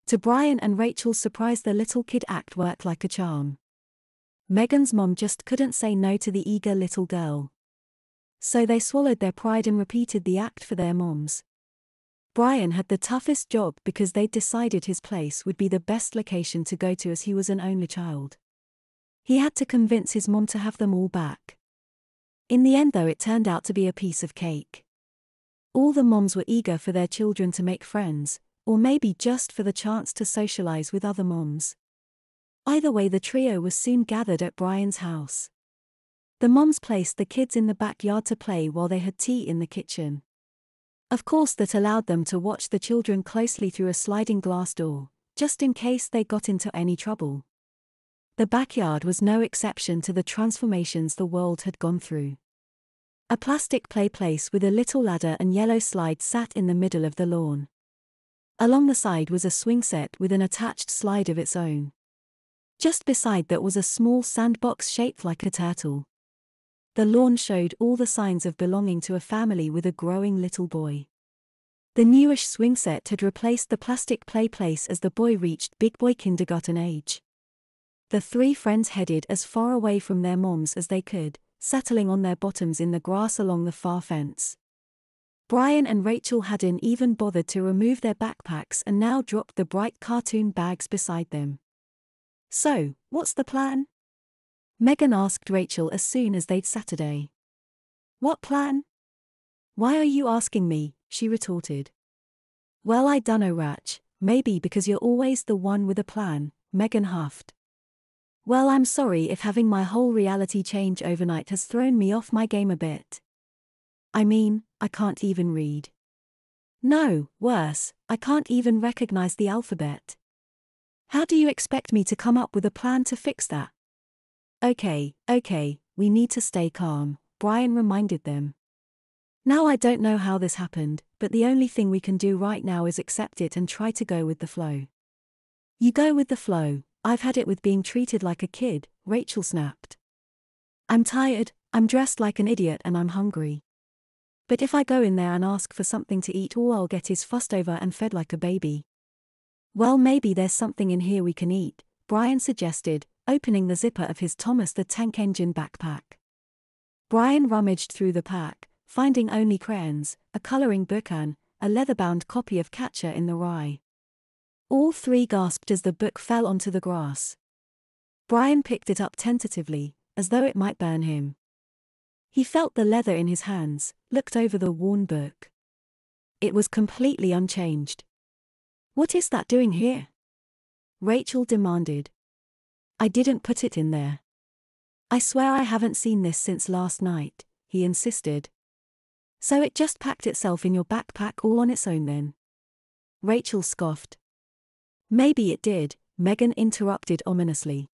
To Brian and Rachel's surprise, the little kid act worked like a charm. Megan's mom just couldn't say no to the eager little girl. So they swallowed their pride and repeated the act for their moms. Brian had the toughest job because they'd decided his place would be the best location to go to as he was an only child. He had to convince his mom to have them all back. In the end though, it turned out to be a piece of cake. All the moms were eager for their children to make friends, or maybe just for the chance to socialize with other moms. Either way, the trio was soon gathered at Brian's house. The moms placed the kids in the backyard to play while they had tea in the kitchen. Of course, that allowed them to watch the children closely through a sliding glass door, just in case they got into any trouble. The backyard was no exception to the transformations the world had gone through. A plastic play place with a little ladder and yellow slide sat in the middle of the lawn. Along the side was a swing set with an attached slide of its own. Just beside that was a small sandbox shaped like a turtle. The lawn showed all the signs of belonging to a family with a growing little boy. The newish swing set had replaced the plastic play place as the boy reached big boy kindergarten age. The three friends headed as far away from their moms as they could, settling on their bottoms in the grass along the far fence. Brian and Rachel hadn't even bothered to remove their backpacks and now dropped the bright cartoon bags beside them. "So, what's the plan?" Megan asked Rachel as soon as they'd Saturday. "What plan? Why are you asking me?" she retorted. "Well, I dunno, Rach, maybe because you're always the one with a plan," Megan huffed. "Well, I'm sorry if having my whole reality change overnight has thrown me off my game a bit. I mean, I can't even read. No, worse, I can't even recognize the alphabet. How do you expect me to come up with a plan to fix that?" Okay, we need to stay calm," Brian reminded them. "Now I don't know how this happened, but the only thing we can do right now is accept it and try to go with the flow." "You go with the flow, I've had it with being treated like a kid," Rachel snapped. "I'm tired, I'm dressed like an idiot and I'm hungry. But if I go in there and ask for something to eat, all I'll get is fussed over and fed like a baby." "Well, maybe there's something in here we can eat," Brian suggested, opening the zipper of his Thomas the Tank Engine backpack. Brian rummaged through the pack, finding only crayons, a coloring book and a leather-bound copy of Catcher in the Rye. All three gasped as the book fell onto the grass. Brian picked it up tentatively, as though it might burn him. He felt the leather in his hands, looked over the worn book. It was completely unchanged. "What is that doing here?" Rachel demanded. "I didn't put it in there. I swear I haven't seen this since last night," he insisted. "So it just packed itself in your backpack all on its own then?" Rachel scoffed. "Maybe it did," Megan interrupted ominously.